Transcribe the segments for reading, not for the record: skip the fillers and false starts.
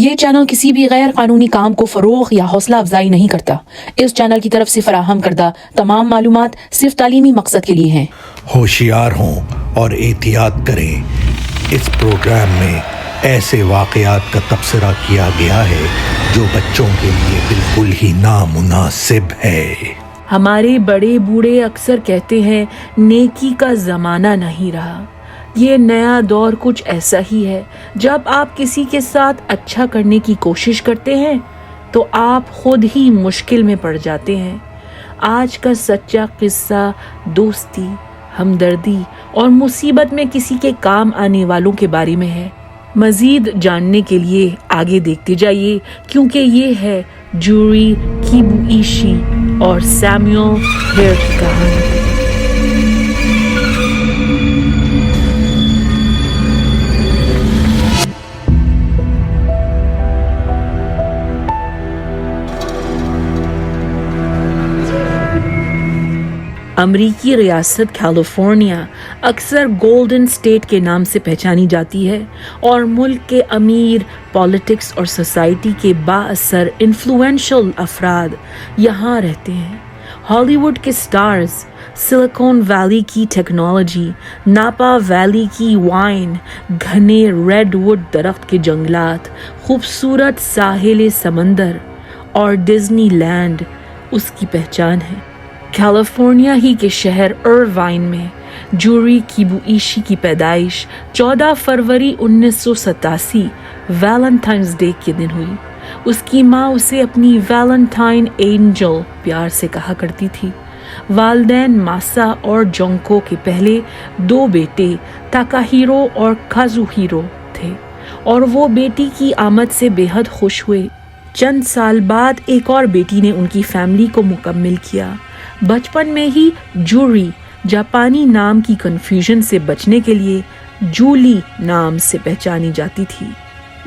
یہ چینل کسی بھی غیر قانونی کام کو فروغ یا حوصلہ افزائی نہیں کرتا۔ اس چینل کی طرف سے فراہم کردہ تمام معلومات صرف تعلیمی مقصد کے لیے ہیں۔ ہوشیار ہوں اور احتیاط کریں۔ اس پروگرام میں ایسے واقعات کا تبصرہ کیا گیا ہے جو بچوں کے لیے بالکل ہی نامناسب ہے۔ ہمارے بڑے بوڑھے اکثر کہتے ہیں نیکی کا زمانہ نہیں رہا۔ یہ نیا دور کچھ ایسا ہی ہے۔ جب آپ کسی کے ساتھ اچھا کرنے کی کوشش کرتے ہیں تو آپ خود ہی مشکل میں پڑ جاتے ہیں۔ آج کا سچا قصہ دوستی، ہمدردی اور مصیبت میں کسی کے کام آنے والوں کے بارے میں ہے۔ مزید جاننے کے لیے آگے دیکھتے جائیے، کیونکہ یہ ہے جوری کیبوئیشی اور سیموئل ہیر کی کہانی۔ امریکی ریاست کیلیفورنیا اکثر گولڈن اسٹیٹ کے نام سے پہچانی جاتی ہے اور ملک کے امیر پالیٹکس اور سوسائٹی کے بااثر انفلوئنشل افراد یہاں رہتے ہیں۔ ہالی ووڈ کے سٹارز، سلیکون ویلی کی ٹیکنالوجی، ناپا ویلی کی وائن، گھنے ریڈ ووڈ درخت کے جنگلات، خوبصورت ساحل سمندر اور ڈزنی لینڈ اس کی پہچان ہے۔ کیلیفورنیا ہی کے شہر اروائن میں جوری کیبوئیشی کی پیدائش 14 فروری 1987 ویلنٹائنز ڈے کے دن ہوئی۔ اس کی ماں اسے اپنی ویلنٹائن اینجل پیار سے کہا کرتی تھی۔ والدین ماسا اور جونکو کے پہلے 2 بیٹے تاکاہیرو اور کازوہیرو تھے اور وہ بیٹی کی آمد سے بے حد خوش ہوئے۔ چند سال بعد ایک اور بیٹی نے ان کی فیملی کو مکمل کیا۔ بچپن میں ہی جوری جاپانی نام کی کنفیوژن سے بچنے کے لیے جولی نام سے پہچانی جاتی تھی۔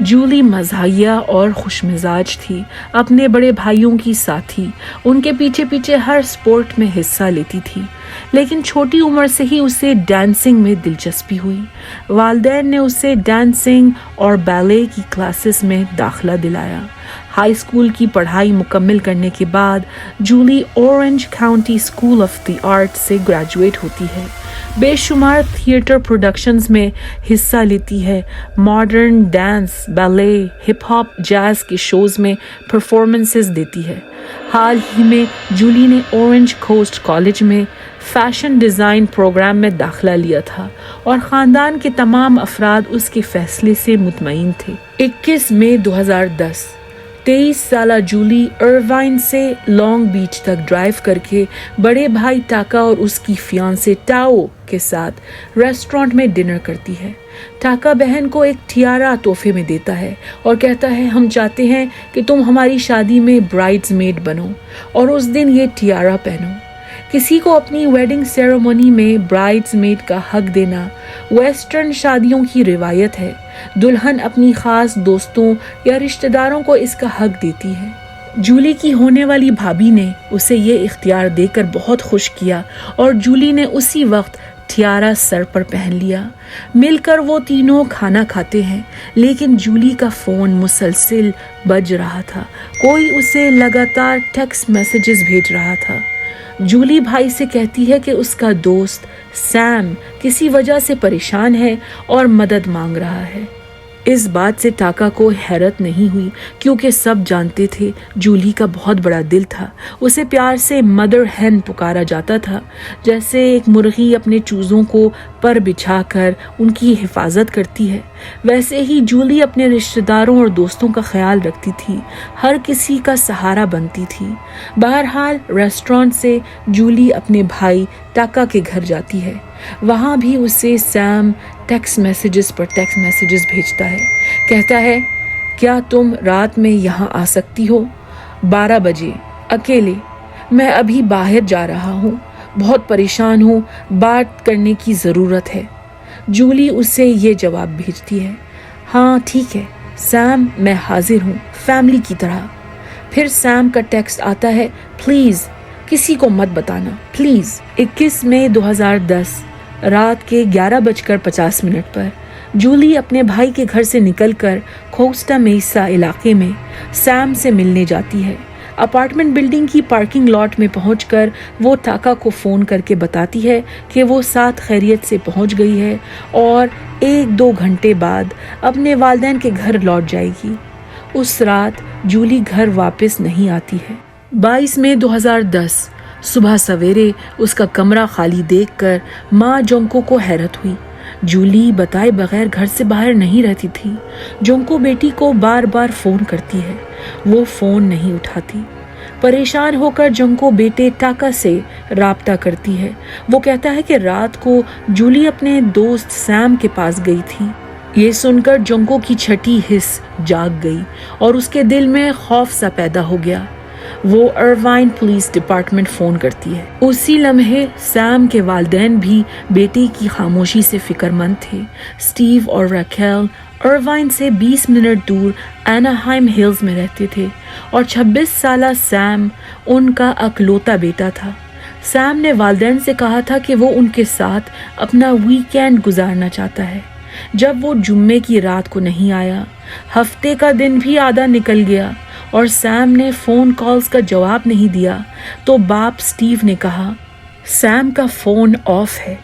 جولی مزاحیہ اور خوش مزاج تھی، اپنے بڑے بھائیوں کی ساتھی، ان کے پیچھے پیچھے ہر سپورٹ میں حصہ لیتی تھی، لیکن چھوٹی عمر سے ہی اسے ڈانسنگ میں دلچسپی ہوئی۔ والدین نے اسے ڈانسنگ اور بیلے کی کلاسز میں داخلہ دلایا۔ ہائی اسکول کی پڑھائی مکمل کرنے کے بعد Jolie Orange County school of the art سے گریجویٹ ہوتی ہے۔ بے شمار تھیٹر پروڈکشنز میں حصہ لیتی ہے، ماڈرن ڈانس، بیلے، ہپ ہاپ، جاز کے شوز میں پرفارمنسز دیتی ہے۔ حال ہی میں جولی نے اورنج کوسٹ کالج میں فیشن ڈیزائن پروگرام میں داخلہ لیا تھا اور خاندان کے تمام افراد اس کے فیصلے سے مطمئن تھے۔ 21 مئی 2010 23 سالہ جولی اروائن سے لانگ بیچ تک ڈرائیو کر کے بڑے بھائی ٹاکا اور اس کی فیانسے ٹاؤ کے ساتھ ریسٹورانٹ میں ڈنر کرتی ہے۔ ٹاکا بہن کو ایک ٹیارا تحفے میں دیتا ہے اور کہتا ہے ہم چاہتے ہیں کہ تم ہماری شادی میں برائڈز میڈ بنو اور اس دن یہ ٹیارا پہنو۔ کسی کو اپنی ویڈنگ سیریمونی میں برائڈز میڈ کا حق دینا ویسٹرن شادیوں کی روایت ہے۔ دلہن اپنی خاص دوستوں یا رشتہ داروں کو اس کا حق دیتی ہے۔ جولی کی ہونے والی بھابھی نے اسے یہ اختیار دے کر بہت خوش کیا اور جولی نے اسی وقت ٹیارا سر پر پہن لیا۔ مل کر وہ تینوں کھانا کھاتے ہیں، لیکن جولی کا فون مسلسل بج رہا تھا، کوئی اسے لگاتار ٹیکسٹ میسیجز بھیج رہا تھا۔ جولی بھائی سے کہتی ہے کہ اس کا دوست سیم کسی وجہ سے پریشان ہے اور مدد مانگ رہا ہے۔ اس بات سے ٹاکا کو حیرت نہیں ہوئی، کیونکہ سب جانتے تھے جولی کا بہت بڑا دل تھا۔ اسے پیار سے مدر ہین پکارا جاتا تھا، جیسے ایک مرغی اپنے چوزوں کو پر بچھا کر ان کی حفاظت کرتی ہے، ویسے ہی جولی اپنے رشتہ داروں اور دوستوں کا خیال رکھتی تھی، ہر کسی کا سہارا بنتی تھی۔ بہرحال ریسٹورانٹ سے جولی اپنے بھائی ٹاکا کے گھر جاتی ہے۔ وہاں بھی اسے سیم ٹیکسٹ میسیجز پر ٹیکسٹ میسیجز بھیجتا ہے، کہتا ہے کیا تم رات میں یہاں آ سکتی ہو 12 بجے اکیلے؟ میں ابھی باہر جا رہا ہوں، بہت پریشان ہوں، بات کرنے کی ضرورت ہے۔ جولی اسے یہ جواب بھیجتی ہے ہاں ٹھیک ہے سیم، میں حاضر ہوں، فیملی کی طرح۔ پھر سیم کا ٹیکسٹ آتا ہے پلیز کسی کو مت بتانا پلیز۔ 21 مئی 2010 رات کے 11:50 پر جولی اپنے بھائی کے گھر سے نکل کر کوسٹا میسا علاقے میں سیم سے ملنے جاتی ہے۔ اپارٹمنٹ بلڈنگ کی پارکنگ لاٹ میں پہنچ کر وہ ٹاکا کو فون کر کے بتاتی ہے کہ وہ ساتھ خیریت سے پہنچ گئی ہے اور 1-2 گھنٹے بعد اپنے والدین کے گھر لوٹ جائے گی۔ اس رات جولی گھر واپس نہیں آتی ہے۔ 22 مئی 2010 صبح سویرے اس کا کمرہ خالی دیکھ کر ماں جونکو کو حیرت ہوئی۔ جولی بتائے بغیر گھر سے باہر نہیں رہتی تھی۔ جونکو بیٹی کو بار بار فون کرتی ہے، وہ فون نہیں اٹھاتی۔ پریشان ہو کر جونکو بیٹے ٹاکا سے رابطہ کرتی ہے۔ وہ کہتا ہے کہ رات کو جولی اپنے دوست سیم کے پاس گئی تھی۔ یہ سن کر جونکو کی چھٹی حس جاگ گئی اور اس کے دل میں خوف سا پیدا ہو گیا۔ وہ اروائن پولیس ڈپارٹمنٹ فون کرتی ہے۔ اسی لمحے سیم کے والدین بھی بیٹی کی خاموشی سے فکر مند تھے۔ سٹیو اور ریکھل اروائن سے 20 منٹ دور ایناہائم ہلز میں رہتے تھے اور 26 سالہ سیم ان کا اکلوتا بیٹا تھا۔ سیم نے والدین سے کہا تھا کہ وہ ان کے ساتھ اپنا ویکینڈ گزارنا چاہتا ہے۔ جب وہ جمعے کی رات کو نہیں آیا، ہفتے کا دن بھی آدھا نکل گیا اور سیم نے فون کالز کا جواب نہیں دیا تو باپ سٹیو نے کہا، سیم کا فون آف ہے،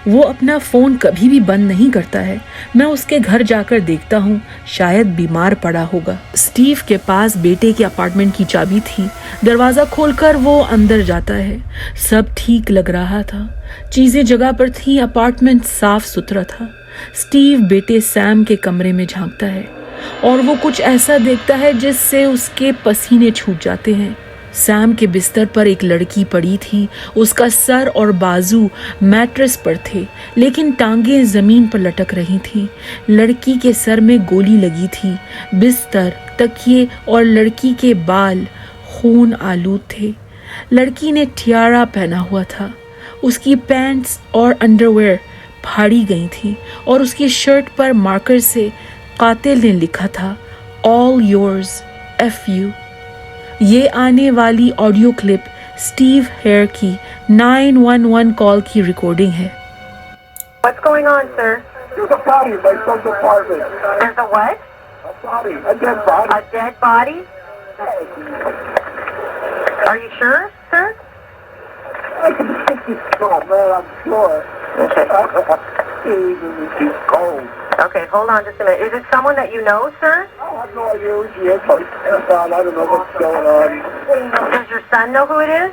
وہ اپنا فون کبھی بھی بند نہیں کرتا ہے، میں اس کے گھر جا کر دیکھتا ہوں، شاید بیمار پڑا ہوگا۔ سٹیو کے پاس بیٹے کے اپارٹمنٹ کی چابی تھی۔ دروازہ کھول کر وہ اندر جاتا ہے۔ سب ٹھیک لگ رہا تھا، چیزیں جگہ پر تھیں، اپارٹمنٹ صاف ستھرا تھا۔ سٹیو بیٹے سیم کے کمرے میں جھانکتا ہے اور وہ کچھ ایسا دیکھتا ہے جس سے اس کے پسینے چھوٹ جاتے ہیں۔ سیم کے بستر پر ایک لڑکی پڑی تھی، اس کا سر اور بازو میٹرس پر تھے لیکن ٹانگیں زمین پر لٹک رہی تھیں۔ لڑکی کے سر میں گولی لگی تھی۔ بستر، تکیے اور لڑکی کے بال خون آلود تھے۔ لڑکی نے ٹیارا پہنا ہوا تھا۔ اس کی پینٹس اور انڈرویئر پھاڑی گئی تھی اور اس کی شرٹ پر مارکر سے قاتل نے لکھا تھا all yours FU۔ یہ آنے والی آڈیو کلپ سٹیو ہیئر کی 911 کال کی ریکارڈنگ ہے۔ What's going on, sir? There's a body in my son's apartment. There's a what? A body. A dead body. A dead body? Are you sure, sir? I can take this call, man, I'm sure. Okay. She's cold. Okay, hold on just a minute. Is it someone that you know, sir? I have no idea who she is. I don't know what's going on. Does your son know who it is?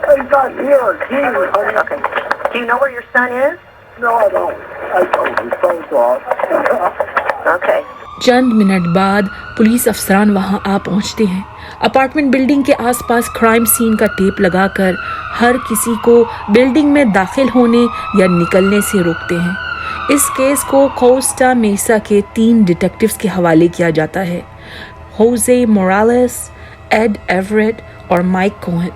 He's not here. He's Okay. Do you know where your son is? No, I don't. I don't. His phone's off. Okay. چند minute بعد police افسران وہاں آ پہنچتے ہیں۔ Apartment building کے آس پاس crime scene کا tape لگا کر ہر کسی کو بلڈنگ میں داخل ہونے یا نکلنے سے روکتے ہیں۔ اس کیس کو کوسٹا میسا کے 3 ڈیٹیکٹیوز کے حوالے کیا جاتا ہے، ہوزے مورالیس، ایڈ ایوریٹ اور مائک کوہن۔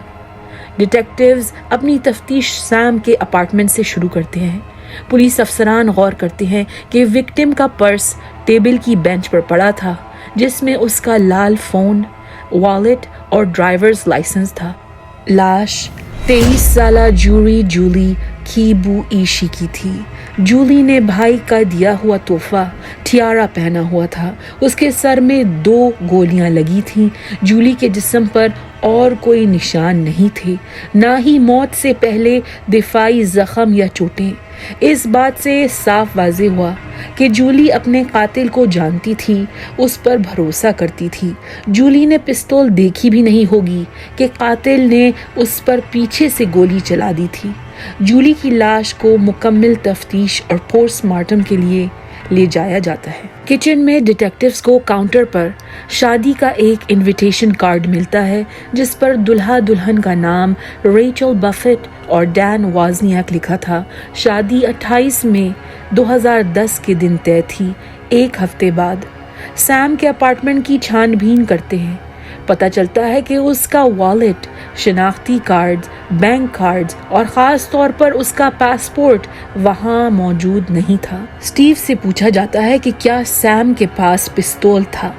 ڈیٹیکٹیوز اپنی تفتیش سیم کے اپارٹمنٹ سے شروع کرتے ہیں۔ پولیس افسران غور کرتے ہیں کہ وکٹم کا پرس ٹیبل کی بینچ پر پڑا تھا جس میں اس کا لال فون، والیٹ اور ڈرائیورز لائسنس تھا۔ لاش 23 سالہ جولی کیبو ایشی کی تھی۔ جولی نے بھائی کا دیا ہوا تحفہ ٹیارا پہنا ہوا تھا۔ اس کے سر میں 2 گولیاں لگی تھیں۔ جولی کے جسم پر اور کوئی نشان نہیں تھے، نہ ہی موت سے پہلے دفاعی زخم یا چوٹیں۔ اس بات سے صاف واضح ہوا کہ جولی اپنے قاتل کو جانتی تھی، اس پر بھروسہ کرتی تھی۔ جولی نے پستول دیکھی بھی نہیں ہوگی کہ قاتل نے اس پر پیچھے سے گولی چلا دی تھی۔ جولی کی لاش کو مکمل تفتیش اور پوسٹ مارٹم کے لیے لے جایا جاتا ہے۔ کچن میں ڈیٹیکٹیوز کو کاؤنٹر پر شادی کا ایک انویٹیشن کارڈ ملتا ہے جس پر دلہا دلہن کا نام ریچل بفٹ اور ڈین وازنیاک لکھا تھا۔ شادی 28 مئی 2010 کے دن طے تھی۔ 1 ہفتے بعد سیم کے اپارٹمنٹ کی چھان بین کرتے ہیں۔ پتہ چلتا ہے کہ اس کا والیٹ، شناختی کارڈز، بینک کارڈز اور خاص طور پر اس کا پاسپورٹ وہاں موجود نہیں تھا۔ سٹیو سے پوچھا جاتا ہے کہ کیا سیم کے پاس پستول تھا۔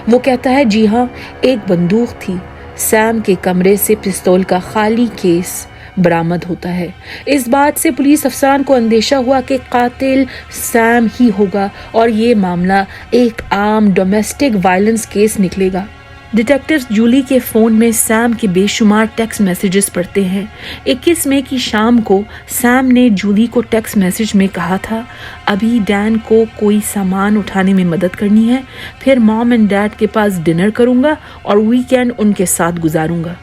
وہ کہتا ہے جی ہاں، ایک بندوق تھی۔ سیم کے کمرے سے پستول کا خالی کیس बरामद होता है। इस बात से पुलिस अफसरान को अंदेशा हुआ कि कातिल सैम ही होगा और ये मामला एक आम डोमेस्टिक वायलेंस केस निकलेगा। डिटेक्टिव्स जूली के फ़ोन में सैम के बेशुमार टेक्स्ट मैसेजेस पढ़ते हैं। 21 मई की शाम को सैम ने जूली को टेक्स्ट मैसेज में कहा था, अभी डैन को कोई सामान उठाने में मदद करनी है, फिर मॉम एंड डैड के पास डिनर करूँगा और वीकेंड उनके साथ गुजारूँगा।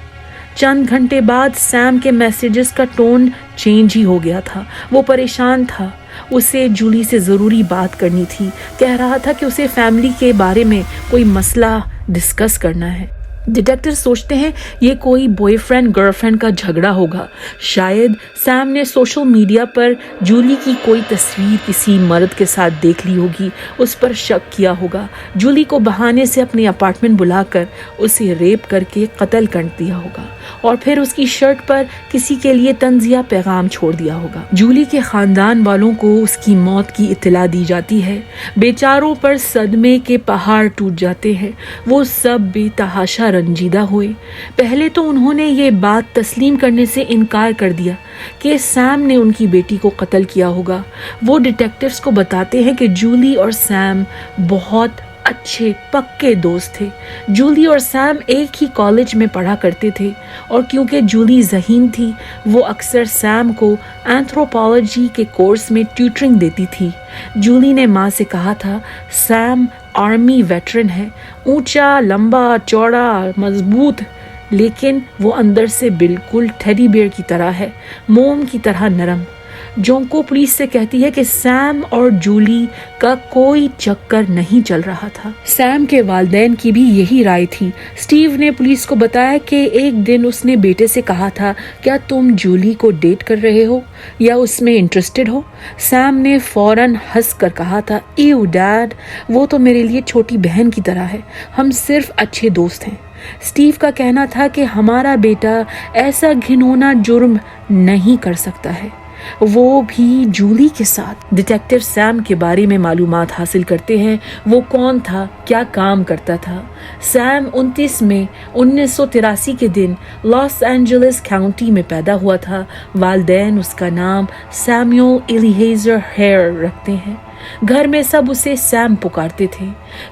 चंद घंटे बाद सैम के मैसेजेस का टोन चेंज ही हो गया था। वो परेशान था, उसे जूली से ज़रूरी बात करनी थी। कह रहा था कि उसे फैमिली के बारे में कोई मसला डिस्कस करना है। डिटेक्टिव सोचते हैं ये कोई बॉयफ्रेंड गर्लफ्रेंड का झगड़ा होगा। शायद सैम ने सोशल मीडिया पर जूली की कोई तस्वीर किसी मर्द के साथ देख ली होगी, उस पर शक किया होगा। जूली को बहाने से अपने अपार्टमेंट बुलाकर उसे रेप करके कत्ल कर दिया होगा और फिर उसकी शर्ट पर किसी के लिए तंजिया पैगाम छोड़ दिया होगा। जूली के खानदान वालों को उसकी मौत की इत्तला दी जाती है। बेचारों पर सदमे के पहाड़ टूट जाते हैं। वो सब बेतहाशा रंजीदा हुए। पहले तो उन्होंने ये बात तस्लीम करने से इनकार कर दिया कि सैम ने उनकी बेटी को कत्ल किया होगा। वो डिटेक्टिव्स को बताते हैं कि जूली और सैम बहुत अच्छे पक्के दोस्त थे। जूली और सैम एक ही कॉलेज में पढ़ा करते थे और क्योंकि जूली ज़हीन थी, वो अक्सर सैम को एंथ्रोपोलॉजी के कोर्स में ट्यूटरिंग देती थी। जूली ने माँ से कहा था, सैम आर्मी वेटरन है, ऊंचा, लंबा, चौड़ा, मजबूत, लेकिन वो अंदर से बिल्कुल टेडी बेयर की तरह है, मोम की तरह नरम। जोंको पुलिस से कहती है कि सैम और जूली का कोई चक्कर नहीं चल रहा था। सैम के वालिदैन की भी यही राय थी। स्टीव ने पुलिस को बताया कि एक दिन उसने बेटे से कहा था, क्या तुम जूली को डेट कर रहे हो या उसमें इंटरेस्टेड हो? सैम ने फौरन हंस कर कहा था, इव डैड, वो तो मेरे लिए छोटी बहन की तरह है, हम सिर्फ अच्छे दोस्त हैं। स्टीव का कहना था कि हमारा बेटा ऐसा घिनौना जुर्म नहीं कर सकता है, वो भी जूली के साथ। डिटेक्टिव सैम के बारे में मालूमात हासिल करते हैं। वो कौन था, क्या काम करता था। सैम 29 मई 1983 के दिन लॉस एंजलिस काउंटी में पैदा हुआ था। वालिदैन उसका नाम सैमुअल एलिएज़र हेयर रखते हैं। घर में सब उसे सैम पुकारते थे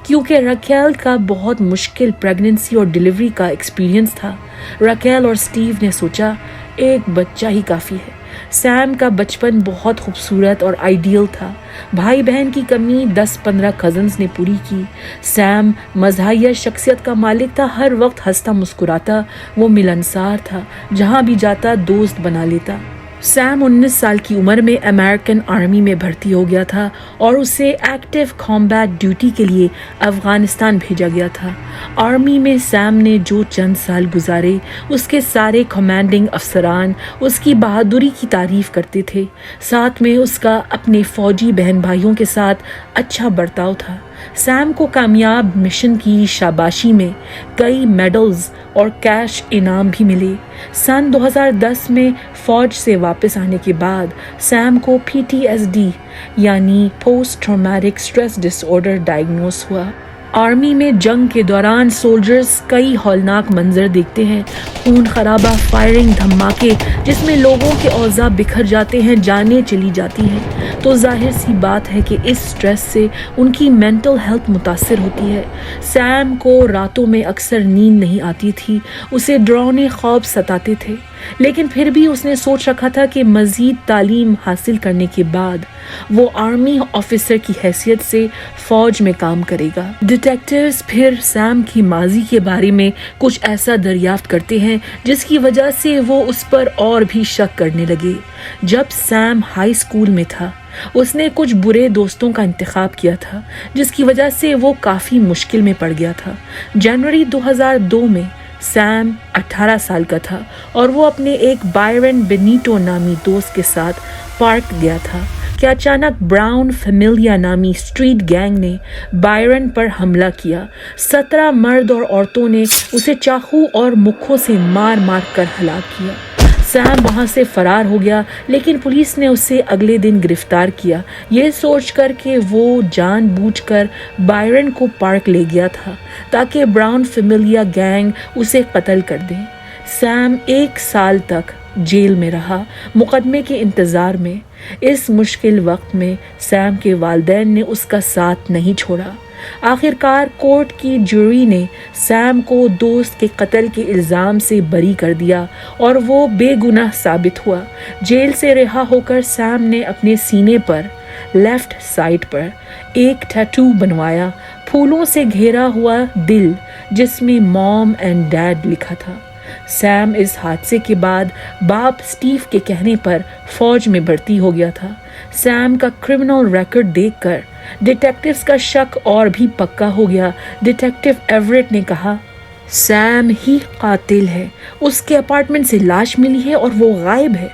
क्योंकि रकेल का बहुत मुश्किल प्रेगनेंसी और डिलीवरी का एक्सपीरियंस था। रकेल और स्टीव ने सोचा, एक बच्चा ही काफ़ी है। सैम का बचपन बहुत खूबसूरत और आइडियल था। भाई बहन की कमी 10-15 कज़न्स ने पूरी की। सैम मज़ाहिया शख्सियत का मालिक था, हर वक्त हंसता मुस्कुराता, वो मिलनसार था, जहाँ भी जाता दोस्त बना लेता। सैम 19 साल की उम्र में अमेरिकन आर्मी में भर्ती हो गया था और उसे एक्टिव कॉम्बैट ड्यूटी के लिए अफ़गानिस्तान भेजा गया था। आर्मी में सैम ने जो चंद साल गुजारे, उसके सारे कमांडिंग अफसरान उसकी बहादुरी की तारीफ़ करते थे। साथ में उसका अपने फ़ौजी बहन भाइयों के साथ अच्छा बर्ताव था। सैम को कामयाब मिशन की शाबाशी में कई मेडल्स और कैश इनाम भी मिले। सन 2010 में फ़ौज से वापस आने के बाद सैम को PTSD यानी post traumatic stress disorder diagnose हुआ। आर्मी में जंग के दौरान सोल्जर्स कई हौलनाक मंजर देखते हैं, खून खराबा, फायरिंग, धमाके, जिसमें लोगों के औज़ा बिखर जाते हैं, जानें चली जाती हैं। तो जाहिर सी बात है कि इस स्ट्रेस से उनकी मेंटल हेल्थ मुतासर होती है। सैम को रातों में अक्सर नींद नहीं आती थी, उसे डरावने ख्वाब सताते थे, लेकिन फिर भी उसने सोच रखा था कि मज़ीद तालीम हासिल करने के बाद वो आर्मी ऑफिसर की हैसियत से फ़ौज में काम करेगा। डिटेक्टिव्स फिर सैम की माजी के बारे में कुछ ऐसा दरियाफ्त करते हैं जिसकी वजह से वो उस पर और भी शक करने लगे। जब सैम हाई स्कूल में था, उसने कुछ बुरे दोस्तों का इंतखाब किया था जिसकी वजह से वो काफ़ी मुश्किल में पड़ गया था। जनवरी 2002 में सैम 18 साल का था और वो अपने एक बायरन बेनीटो नामी दोस्त के साथ पार्क गया था कि अचानक ब्राउन फैमिलिया नामी स्ट्रीट गैंग ने बायरन पर हमला किया। 17 मर्द और औरतों ने उसे चाकू और मुक्कों से मार मार कर हलाक किया। सैम वहाँ से फरार हो गया, लेकिन पुलिस ने उसे अगले दिन गिरफ्तार किया, ये सोचकर कि वो जानबूझकर बायरन को पार्क ले गया था ताकि ब्राउन फैमिलिया गैंग उसे कत्ल कर दे। सैम 1 साल तक जेल में रहा, मुकदमे के इंतज़ार में। इस मुश्किल वक्त में सैम के वालिदैन ने उसका साथ नहीं छोड़ा। आखिरकार कोर्ट की जूरी ने सैम को दोस्त के कत्ल के इल्ज़ाम से बरी कर दिया और वो बेगुनाह साबित हुआ। जेल से रिहा होकर सैम ने अपने सीने पर लेफ्ट साइड पर एक टैटू बनवाया, फूलों से घेरा हुआ दिल, जिसमें मॉम एंड डैड लिखा था। सैम इस हादसे के बाद बाप स्टीव के कहने पर फौज में भर्ती हो गया था। सैम का क्रिमिनल रिकॉर्ड देखकर डिटेक्टिव्स का शक और भी पक्का हो गया। डिटेक्टिव एवरेट ने कहा, सैम ही कातिल है। उसके अपार्टमेंट से लाश मिली है और वो गायब है।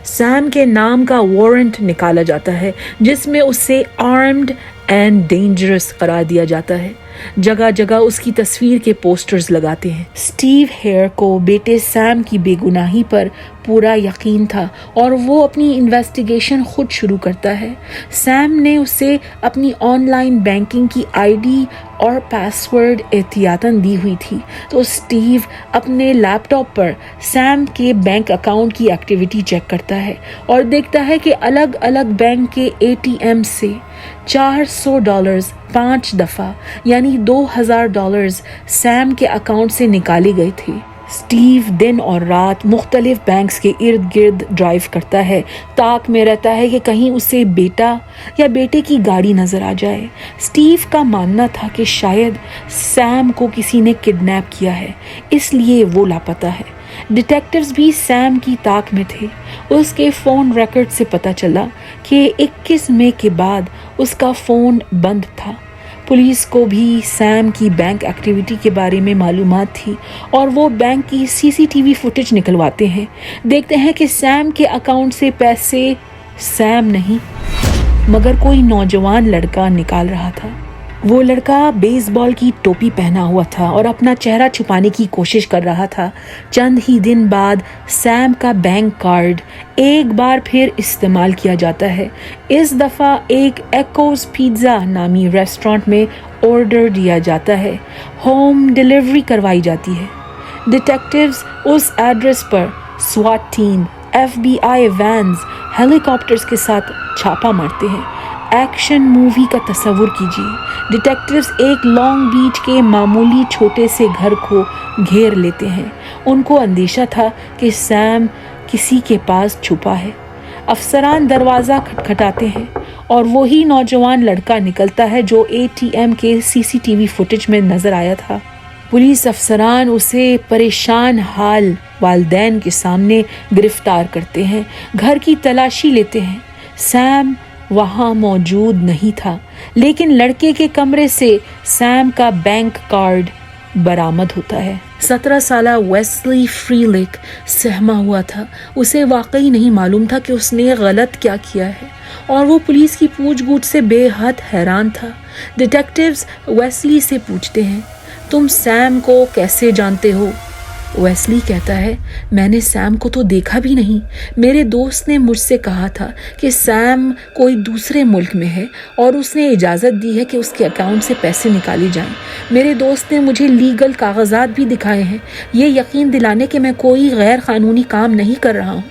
सैम के नाम का वारंट निकाला जाता है, जिसमें उसे आर्म्ड एंड डेंजरस करार दिया जाता है। जगह जगह उसकी तस्वीर के पोस्टर्स लगाते हैं। स्टीव हेयर को बेटे सैम की बेगुनाही पर पूरा यकीन था और वो अपनी इन्वेस्टिगेशन खुद शुरू करता है। सैम ने उसे अपनी ऑनलाइन बैंकिंग की आईडी और पासवर्ड एहतियातन दी हुई थी, तो स्टीव अपने लैपटॉप पर सैम के बैंक अकाउंट की एक्टिविटी चेक करता है और देखता है कि अलग अलग बैंक के एटीएम से $400 5 दफ़ा यानी $2000 सैम के अकाउंट से निकाले गए थे। स्टीव दिन और रात मुख्तलिफ बैंक्स के इर्द गिर्द ड्राइव करता है, ताक में रहता है कि कहीं उसे बेटा या बेटे की गाड़ी नजर आ जाए। स्टीव का मानना था कि शायद सैम को किसी ने किडनैप किया है, इसलिए वो लापता है। डिटेक्टिव्स भी सैम की ताक में थे। उसके फ़ोन रिकॉर्ड से पता चला कि 21 मई के बाद उसका फ़ोन बंद था। पुलिस को भी सैम की बैंक एक्टिविटी के बारे में मालूमात थी और वो बैंक की सीसीटीवी फुटेज निकलवाते हैं। देखते हैं कि सैम के अकाउंट से पैसे सैम नहीं मगर कोई नौजवान लड़का निकाल रहा था। वो लड़का बेसबॉल की टोपी पहना हुआ था और अपना चेहरा छुपाने की कोशिश कर रहा था। चंद ही दिन बाद सैम का बैंक कार्ड एक बार फिर इस्तेमाल किया जाता है। इस दफ़ा एक एकोस पिज़्ज़ा नामी रेस्टोरेंट में ऑर्डर दिया जाता है। होम डिलीवरी करवाई जाती है। डिटेक्टिव्स उस एड्रेस पर स्वाट टीम, FBI वैन्स, हेलीकॉप्टर्स के साथ छापा मारते हैं। एक्शन मूवी का तस्वुर कीजिए। डिटेक्टिव्स एक लॉन्ग बीच के मामूली छोटे से घर को घेर लेते हैं। उनको अंदेशा था कि सैम किसी के पास छुपा है। अफसरान दरवाज़ा खटखटाते हैं और वही नौजवान लड़का निकलता है जो ATM के CCTV फुटेज में नजर आया था। पुलिस अफसरान उसे परेशान हाल वालिदैन के सामने गिरफ्तार करते हैं, घर की तलाशी लेते हैं। सैम वहाँ मौजूद नहीं था, लेकिन लड़के के कमरे से सैम का बैंक कार्ड बरामद होता है। 17 साला वेस्ली फ्रीलिक सहमा हुआ था। उसे वाकई नहीं मालूम था कि उसने गलत क्या किया है और वो पुलिस की पूछ-गूछ से बेहद हैरान था। डिटेक्टिव्स वेस्ली से पूछते हैं, तुम सैम को कैसे जानते हो? वेस्ली कहता है, मैंने सैम को तो देखा भी नहीं। मेरे दोस्त ने मुझसे कहा था कि सैम कोई दूसरे मुल्क में है और उसने इजाज़त दी है कि उसके अकाउंट से पैसे निकाले जाएं। मेरे दोस्त ने मुझे लीगल कागजात भी दिखाए हैं, ये यकीन दिलाने कि मैं कोई गैर कानूनी काम नहीं कर रहा हूँ।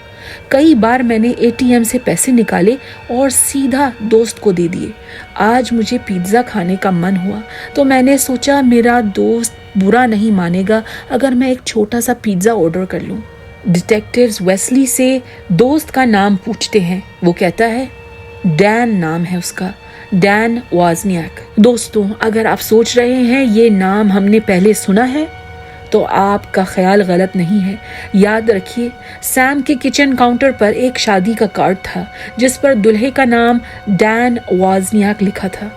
कई बार मैंने ATM से पैसे निकाले और सीधा दोस्त को दे दिए। आज मुझे पिज़्ज़ा खाने का मन हुआ तो मैंने सोचा मेरा दोस्त बुरा नहीं मानेगा अगर मैं एक छोटा सा पिज़्ज़ा ऑर्डर कर लूं। डिटेक्टिव्स वेस्ली से दोस्त का नाम पूछते हैं। वो कहता है डैन नाम है उसका, डैन वाजनियाक। दोस्तों, अगर आप सोच रहे हैं ये नाम हमने पहले सुना है तो आपका ख्याल गलत नहीं है। याद रखिए, सैम के किचन काउंटर पर एक शादी का कार्ड था जिस पर दुल्हे का नाम डैन वाजनियाक लिखा था।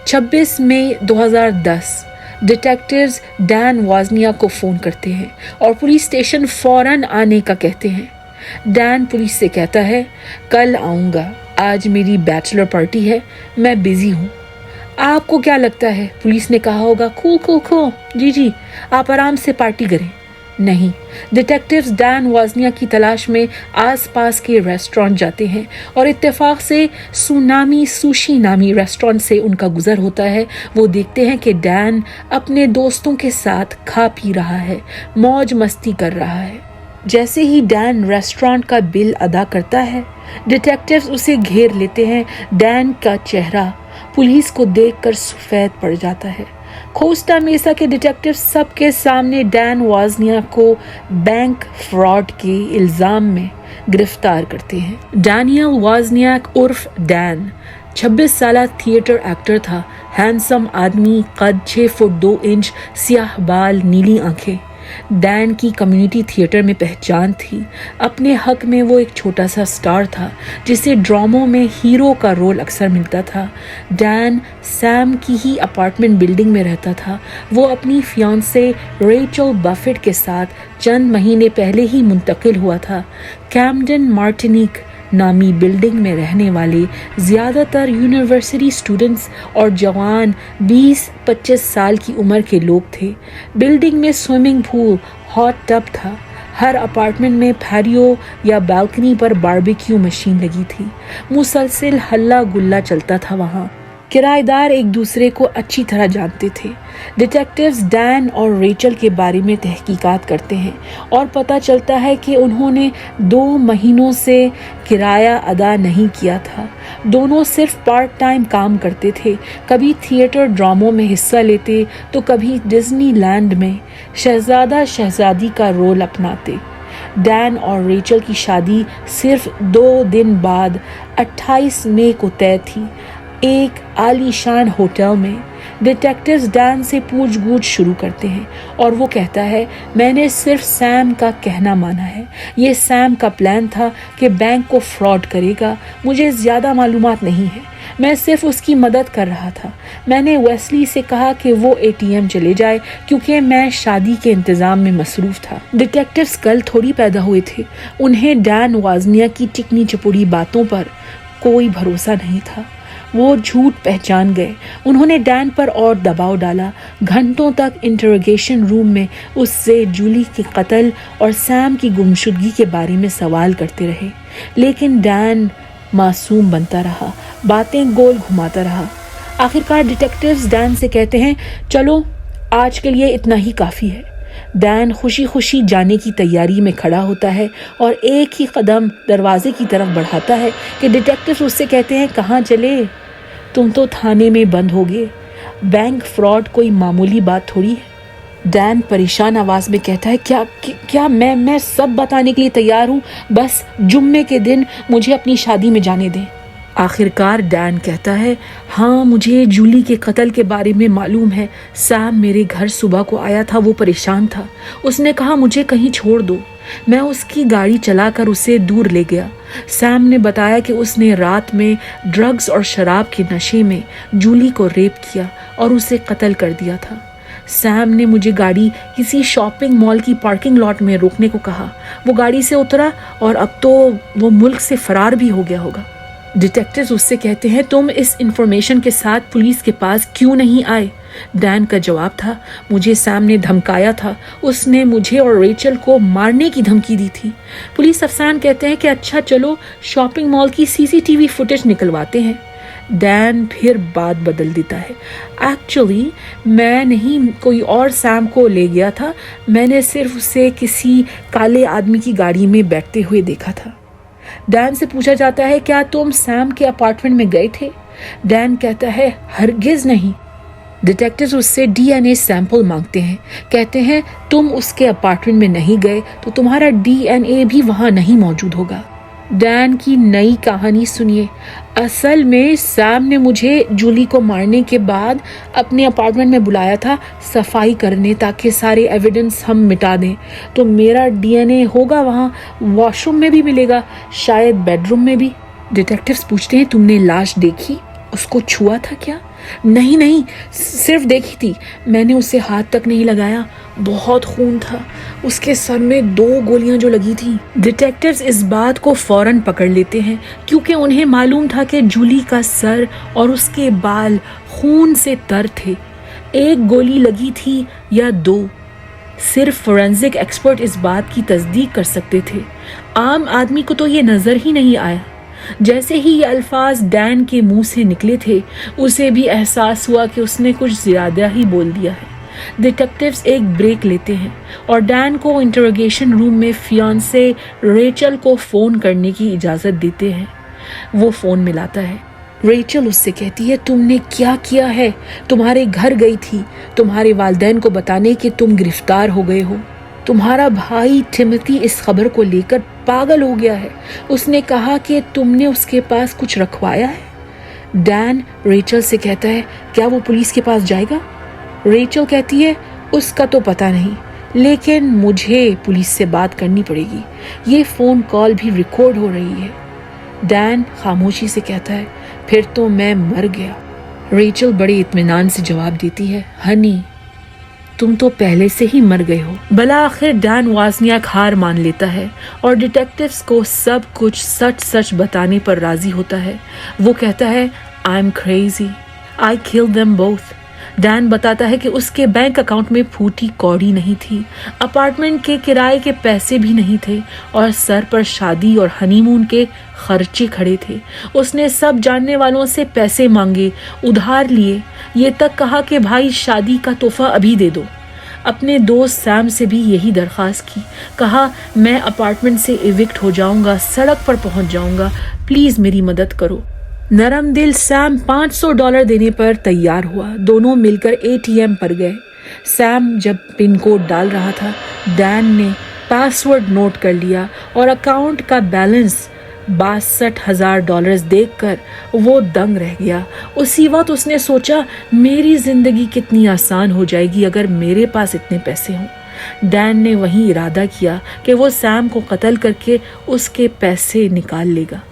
26 मई 2010 डिटेक्टिव्स डैन वाजनियाक को फ़ोन करते हैं और पुलिस स्टेशन फ़ौरन आने का कहते हैं। डैन पुलिस से कहता है, कल आऊँगा, आज मेरी बैचलर पार्टी है, मैं बिज़ी हूँ। आपको क्या लगता है पुलिस ने कहा होगा, खो जी आप आराम से पार्टी करें? नहीं, डिटेक्टिव्स डैन वाजनिया की तलाश में आसपास के रेस्टोरेंट जाते हैं और इत्तेफाक से सुनामी सुशी नामी रेस्टोरेंट से उनका गुजर होता है। वो देखते हैं कि डैन अपने दोस्तों के साथ खा पी रहा है, मौज मस्ती कर रहा है। جیسے ہی ڈین ریسٹورانٹ کا بل ادا کرتا ہے ڈیٹیکٹیوز اسے گھیر لیتے ہیں. ڈین کا چہرہ پولیس کو دیکھ کر سفید پڑ جاتا ہے. کوسٹا میسا کے ڈیٹیکٹیو سب کے سامنے ڈین وازنیا کو بینک فراڈ کے الزام میں گرفتار کرتے ہیں. ڈینیل وازنیاک عرف ڈین 26 سالہ تھیٹر ایکٹر تھا. ہینڈسم آدمی، قد 6 فٹ 2 انچ، سیاہ بال، نیلی آنکھیں. ڈین کی کمیونٹی تھیٹر میں پہچان تھی. اپنے حق میں وہ ایک چھوٹا سا سٹار تھا جسے ڈراموں میں ہیرو کا رول اکثر ملتا تھا. ڈین سیم کی ہی اپارٹمنٹ بلڈنگ میں رہتا تھا. وہ اپنی فیانسے ریچل بفٹ کے ساتھ چند مہینے پہلے ہی منتقل ہوا تھا. کیمڈن مارٹینیک نامی بلڈنگ میں رہنے والے زیادہ تر یونیورسٹی اسٹوڈنٹس اور جوان 20-25 سال کی عمر کے لوگ تھے. بلڈنگ میں سوئمنگ پول، ہاٹ ٹب تھا. ہر اپارٹمنٹ میں پیٹیو یا بالکنی پر باربیکیو مشین لگی تھی. مسلسل ہلا گلا چلتا تھا وہاں. کرایہ دار ایک دوسرے کو اچھی طرح جانتے تھے. ڈیٹیکٹیوز ڈین اور ریچل کے بارے میں تحقیقات کرتے ہیں اور پتہ چلتا ہے کہ انہوں نے 2 مہینوں سے کرایہ ادا نہیں کیا تھا. دونوں صرف پارٹ ٹائم کام کرتے تھے. کبھی تھیٹر ڈراموں میں حصہ لیتے تو کبھی ڈزنی لینڈ میں شہزادہ شہزادی کا رول اپناتے. ڈین اور ریچل کی شادی صرف 2 دن بعد 28 مئی کو طے تھی، ایک عالی شان ہوٹل میں. ڈیٹیکٹیوز ڈین سے پوچھ گچھ شروع کرتے ہیں اور وہ کہتا ہے میں نے صرف سیم کا کہنا مانا ہے. یہ سیم کا پلان تھا کہ بینک کو فراڈ کرے گا. مجھے زیادہ معلومات نہیں ہے، میں صرف اس کی مدد کر رہا تھا. میں نے ویسلی سے کہا کہ وہ ATM چلے جائے کیونکہ میں شادی کے انتظام میں مصروف تھا. ڈیٹیکٹیوز کل تھوڑی پیدا ہوئے تھے. انہیں ڈین وازنیا کی چکنی چپڑی باتوں پر کوئی بھروسہ نہیں تھا. وہ جھوٹ پہچان گئے. انہوں نے ڈین پر اور دباؤ ڈالا. گھنٹوں تک انٹروگیشن روم میں اس سے جولی کے قتل اور سیم کی گمشدگی کے بارے میں سوال کرتے رہے، لیکن ڈین معصوم بنتا رہا، باتیں گول گھماتا رہا. آخرکار ڈیٹیکٹیوز ڈین سے کہتے ہیں چلو آج کے لیے اتنا ہی کافی ہے. ڈین خوشی خوشی جانے کی تیاری میں کھڑا ہوتا ہے اور ایک ہی قدم دروازے کی طرف بڑھاتا ہے کہ ڈیٹیکٹیوز اس سے کہتے ہیں کہاں چلے؟ تم تو تھانے میں بند ہوگے. بینک فراڈ کوئی معمولی بات تھوڑی ہے. ڈین پریشان آواز میں کہتا ہے کیا میں سب بتانے کے لیے تیار ہوں، بس جمعے کے دن مجھے اپنی شادی میں جانے دیں. آخرکار ڈین کہتا ہے ہاں مجھے جولی کے قتل کے بارے میں معلوم ہے. سیم میرے گھر صبح کو آیا تھا. وہ پریشان تھا. اس نے کہا مجھے کہیں چھوڑ دو. میں اس کی گاڑی چلا کر اسے دور لے گیا. سیم نے بتایا کہ اس نے رات میں ڈرگز اور شراب کے نشے میں جولی کو ریپ کیا اور اسے قتل کر دیا تھا. سیم نے مجھے گاڑی کسی شاپنگ مال کی پارکنگ لاٹ میں روکنے کو کہا. وہ گاڑی سے اترا اور اب تو وہ ملک سے فرار بھی ہو گیا ہوگا. ڈیٹیکٹیوز اس سے کہتے ہیں تم اس انفارمیشن کے ساتھ پولیس کے پاس کیوں نہیں آئے؟ ڈین کا جواب تھا مجھے سیم نے دھمکایا تھا. اس نے مجھے اور ریچل کو مارنے کی دھمکی دی تھی. پولیس افسران کہتے ہیں کہ اچھا چلو شاپنگ مال کی CCTV فوٹیج نکلواتے ہیں. ڈین پھر بات بدل دیتا ہے ایکچولی میں نہیں کوئی اور سیم کو لے گیا تھا. میں نے صرف اسے کسی کالے آدمی کی گاڑی میں بیٹھتے ہوئے دیکھا تھا. ڈین سے پوچھا جاتا ہے کیا تم سیم کے اپارٹمنٹ میں گئے تھے؟ ڈین کہتا ہے ہرگز نہیں. ڈیٹیکٹیوز اس سے DNA سیمپل مانگتے ہیں. کہتے ہیں تم اس کے اپارٹمنٹ میں نہیں گئے تو تمہارا DNA بھی وہاں نہیں موجود ہوگا. ڈین کی نئی کہانی سنیے. اصل میں سیم نے مجھے جولی کو مارنے کے بعد اپنے اپارٹمنٹ میں بلایا تھا صفائی کرنے تاکہ سارے ایویڈنس ہم مٹا دیں. تو میرا DNA ہوگا وہاں. واش روم میں بھی ملے گا، شاید بیڈ روم میں بھی. ڈیٹیکٹیوز پوچھتے ہیں تم نے لاش دیکھی؟ اس کو چھوا تھا کیا؟ نہیں صرف دیکھی تھی. میں نے اسے ہاتھ تک نہیں لگایا. بہت خون تھا. اس کے سر میں 2 گولیاں جو لگی تھیں. ڈیٹیکٹیوز اس بات کو فوراً پکڑ لیتے ہیں کیونکہ انہیں معلوم تھا کہ جولی کا سر اور اس کے بال خون سے تر تھے. 1 گولی لگی تھی یا 2، صرف فورینزک ایکسپرٹ اس بات کی تصدیق کر سکتے تھے. عام آدمی کو تو یہ نظر ہی نہیں آیا. جیسے ہی یہ الفاظ ڈین کے منہ سے نکلے تھے اسے بھی احساس ہوا کہ اس نے کچھ زیادہ ہی بول دیا ہے. डिटेक्टिव्स एक ब्रेक लेते हैं और डैन को इंटरोगेशन रूम में फियांसे रेचल को फ़ोन करने की इजाज़त देते हैं। वो फ़ोन मिलाता है। रेचल उससे कहती है, तुमने क्या किया है? तुम्हारे घर गई थी तुम्हारे वालिदैन को बताने कि तुम गिरफ्तार हो गए हो। तुम्हारा भाई टिमोथी इस खबर को लेकर पागल हो गया है। उसने कहा कि तुमने उसके पास कुछ रखवाया है। डैन रेचल से कहता है, क्या वो पुलिस के पास जाएगा? रेचल कहती है, उसका तो पता नहीं, लेकिन मुझे पुलिस से बात करनी पड़ेगी। ये फ़ोन कॉल भी रिकॉर्ड हो रही है। डैन खामोशी से कहता है, फिर तो मैं मर गया। रेचल बड़े इत्मीनान से जवाब देती है, हनी तुम तो पहले से ही मर गए हो। भला आखिर डैन वाज़नियाक हार मान लेता है और डिटेक्टिव्स को सब कुछ सच सच बताने पर राजी होता है। वो कहता है, I am crazy, I kill them both. Dan बताता है कि उसके बैंक अकाउंट में फूटी कौड़ी नहीं थी, अपार्टमेंट के किराए के पैसे भी नहीं थे और सर पर शादी और हनीमून के खर्चे खड़े थे। उसने सब जानने वालों से पैसे मांगे, उधार लिए, ये तक कहा कि भाई शादी का तोहफा अभी दे दो। अपने दोस्त सैम से भी यही दरख्वास्त की, कहा मैं अपार्टमेंट से इविक्ट हो जाऊंगा, सड़क पर पहुंच जाऊंगा, प्लीज़ मेरी मदद करो। नरम दिल सैम $500 देने पर तैयार हुआ। दोनों मिलकर ATM पर गए। सैम जब पिन कोड डाल रहा था, डैन ने पासवर्ड नोट कर लिया और अकाउंट का बैलेंस $62,000 देखकर वो दंग रह गया। उसी वक्त उसने सोचा, मेरी जिंदगी कितनी आसान हो जाएगी अगर मेरे पास इतने पैसे हों। डैन ने वही इरादा किया कि वो सैम को कत्ल करके उसके पैसे निकाल लेगा।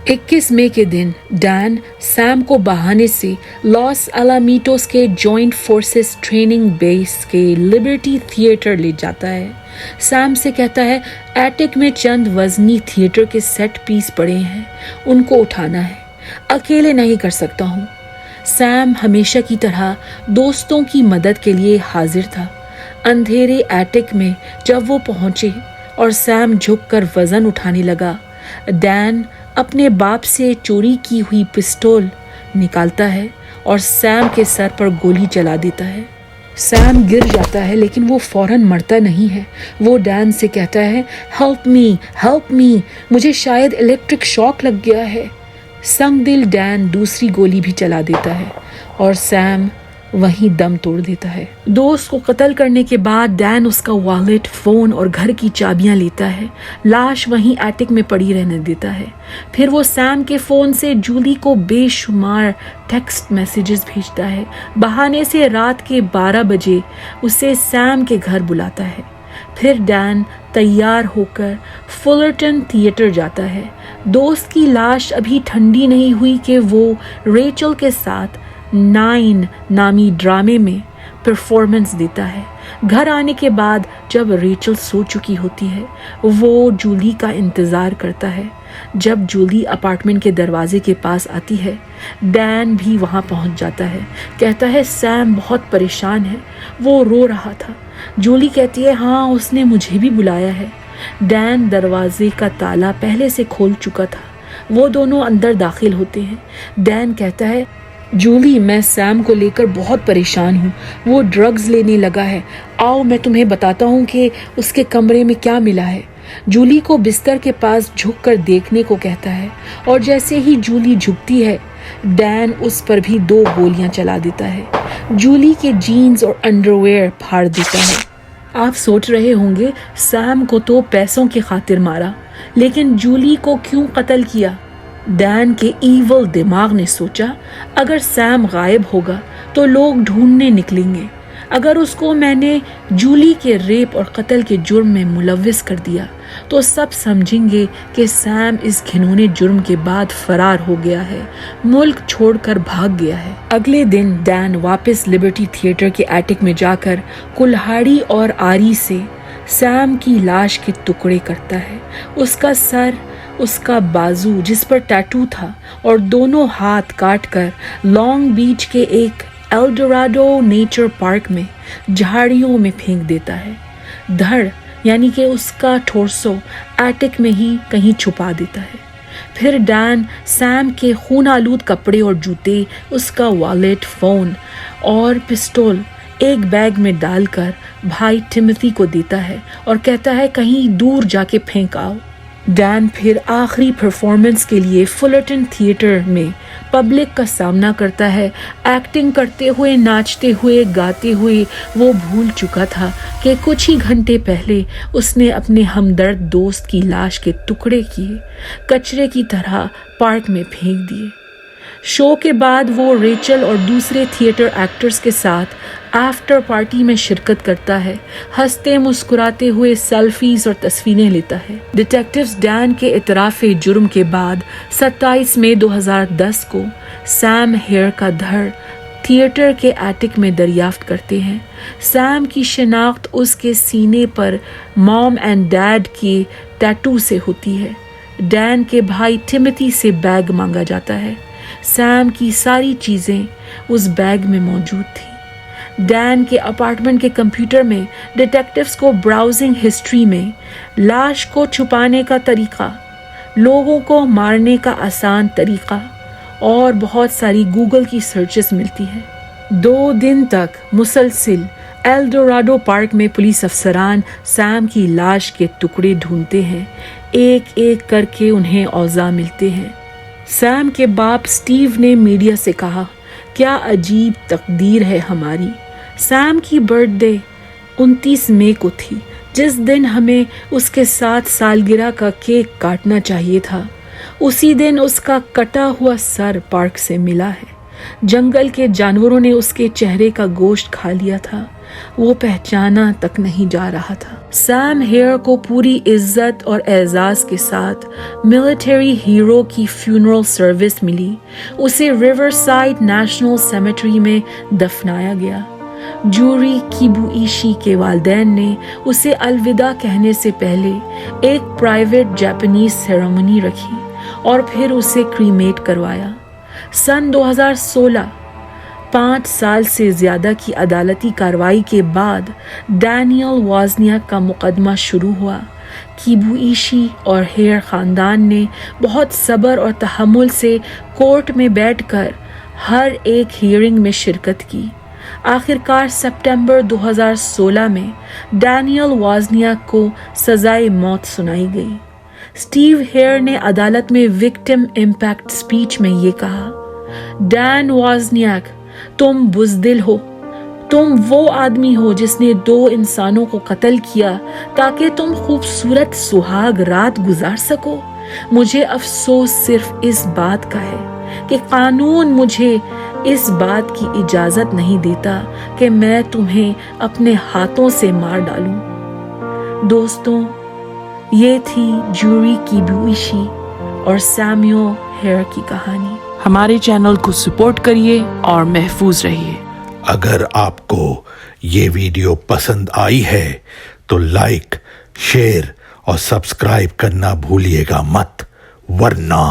21 मई के दिन डैन सैम को बहाने से लॉस अलामीटोस के जॉइंट फोर्सेस ट्रेनिंग बेस के लिबर्टी थिएटर ले जाता है। सैम से कहता है, एटिक में चंद वजनी थिएटर के सेट पीस पड़े हैं, उनको उठाना है, अकेले नहीं कर सकता हूँ। सैम हमेशा की तरह दोस्तों की मदद के लिए हाजिर था। अंधेरे एटिक में जब वो पहुंचे और सैम झुककर वजन उठाने लगा, डैन अपने बाप से चोरी की हुई पिस्तौल निकालता है और सैम के सर पर गोली चला देता है। सैम गिर जाता है लेकिन वो फौरन मरता नहीं है। वो डैन से कहता है, हेल्प मी, मुझे शायद इलेक्ट्रिक शॉक लग गया है। संगदिल डैन दूसरी गोली भी चला देता है और सैम वहीं दम तोड़ देता है। दोस्त को कत्ल करने के बाद डैन उसका वॉलेट, फोन और घर की चाबियां लेता है। लाश वहीं एटिक में पड़ी रहने देता है। फिर वो सैम के फोन से जूली को बेशुमार टेक्स्ट मैसेजेस भेजता है। बहाने से रात के 12 बजे उसे सैम के घर बुलाता है। फिर डैन तैयार होकर फुलरटन थिएटर जाता है। दोस्त की लाश अभी ठंडी नहीं हुई कि वो रेचल के साथ 9 नामी ड्रामे में परफॉर्मेंस देता है। घर आने के बाद जब रेचल सो चुकी होती है, वो जूली का इंतज़ार करता है। जब जूली अपार्टमेंट के दरवाजे के पास आती है, डैन भी वहाँ पहुँच जाता है। कहता है, सैम बहुत परेशान है, वो रो रहा था। जूली कहती है, हाँ उसने मुझे भी बुलाया है। डैन दरवाजे का ताला पहले से खोल चुका था। वो दोनों अंदर दाखिल होते हैं। डैन कहता है, जूली मैं सैम को लेकर बहुत परेशान हूँ, वो ड्रग्स लेने लगा है, आओ मैं तुम्हें बताता हूँ कि उसके कमरे में क्या मिला है। जूली को बिस्तर के पास झुककर देखने को कहता है और जैसे ही जूली झुकती है, डैन उस पर भी 2 गोलियां चला देता है। जूली के जीन्स और अंडरवेयर फाड़ देता है। आप सोच रहे होंगे, सैम को तो पैसों की खातिर मारा, लेकिन जूली को क्यों कत्ल किया? डैन के ईवल दिमाग ने सोचा, अगर सैम गायब होगा तो लोग ढूंढने निकलेंगे। अगर उसको मैंने जूली के रेप और कत्ल के जुर्म में मुलव्विस कर दिया तो सब समझेंगे कि सैम इस घिनौने जुर्म के बाद फरार हो गया है, मुल्क छोड़कर भाग गया है। अगले दिन डैन वापस लिबर्टी थिएटर के एटिक में जाकर कुल्हाड़ी और आरी से सैम की लाश के टुकड़े करता है। उसका सर, उसका बाजू जिस पर टैटू था और दोनों हाथ काटकर लॉन्ग बीच के एक एल्डोराडो नेचर पार्क में झाड़ियों में फेंक देता है। धड़ यानी कि उसका टोर्सो एटिक में ही कहीं छुपा देता है। फिर डैन सैम के खून आलूद कपड़े और जूते, उसका वॉलेट, फ़ोन और पिस्तौल एक बैग में डालकर भाई टिमोथी को देता है और कहता है कहीं दूर जाके फेंक आओ। डैन फिर आखिरी परफॉर्मेंस के लिए फुलरटन थिएटर में पब्लिक का सामना करता है। एक्टिंग करते हुए, नाचते हुए, गाते हुए वो भूल चुका था कि कुछ ही घंटे पहले उसने अपने हमदर्द दोस्त की लाश के टुकड़े किए, कचरे की तरह पार्क में फेंक दिए। शो के बाद वो रेचल और दूसरे थिएटर एक्टर्स के साथ आफ्टर पार्टी में शिरकत करता है। हंसते मुस्कुराते हुए सेल्फीज और तस्वीरें लेता है। डिटेक्टिव्स डैन के इतराफ़े जुर्म के बाद 27 मई 2010 को सैम हेयर का धड़ थिएटर के एटिक में दरियाफ्त करते हैं। सैम की शिनाख्त उसके सीने पर मॉम एंड डैड के टैटू से होती है। डैन के भाई टिमोथी से बैग मांगा जाता है। सैम की सारी चीज़ें उस बैग में मौजूद थी। डैन के अपार्टमेंट के कंप्यूटर में डिटेक्टिव्स को ब्राउजिंग हिस्ट्री में लाश को छुपाने का तरीका, लोगों को मारने का आसान तरीका और बहुत सारी गूगल की सर्चेस मिलती है। 2 दिन तक मुसलसिल एल डोराडो पार्क में पुलिस अफसरान सैम की लाश के टुकड़े ढूंढते हैं। एक एक करके उन्हें औज़ा मिलते हैं। सैम के बाप स्टीव ने मीडिया से कहा, क्या अजीब तकदीर है हमारी। सैम की बर्थडे 29 मई को थी, जिस दिन हमें उसके 7 सालगिरह का केक काटना चाहिए था। उसी दिन उसका कटा हुआ सर पार्क से मिला है। जंगल के जानवरों ने उसके चेहरे का गोश्त खा लिया था। वो पहचाना तक नहीं जा रहा था। सैम हेयर को पूरी इज्जत और एजाज के साथ मिलिट्री हीरो की फ्यूनरल सर्विस मिली। उसे रिवरसाइड नेशनल सेमेट्री में दफनाया गया। जूरी किबुइशी के वालिदैन ने उसे अलविदा कहने से पहले एक प्राइवेट जापानीज सेरेमनी रखी और फिर उसे क्रीमेट करवाया। सन 2016 5 साल से ज्यादा की अदालती कार्रवाई के बाद डैनियल वॉज़नियाक का मुकदमा शुरू हुआ। किबुइशी और हेयर खानदान ने बहुत सब्र और तहम्मुल से कोर्ट में बैठकर हर एक हियरिंग में शिरकत की। आखिरकार सितंबर 2016 में डैनियल वॉज़नियाक को सजाए मौत सुनाई गई। स्टीव हेयर ने अदालत में विक्टिम इम्पैक्ट स्पीच में ये कहा, डैन वॉज़नियाक, तुम बुज़दिल हो। तुम वो आदमी हो जिसने 2 इंसानों को कत्ल किया ताकि तुम खूबसूरत सुहाग रात गुजार सको। मुझे अफसोस सिर्फ इस बात का है कि कानून मुझे इस बात की इजाजत नहीं देता कि मैं तुम्हें अपने हाथों से मार डालूं। दोस्तों, ये थी जूरी किबुइशी और सैमुअल हेयर की कहानी। हमारे चैनल को सपोर्ट करिए और महफूज रहिए। अगर आपको ये वीडियो पसंद आई है तो लाइक, शेयर और सब्सक्राइब करना भूलिएगा मत, वरना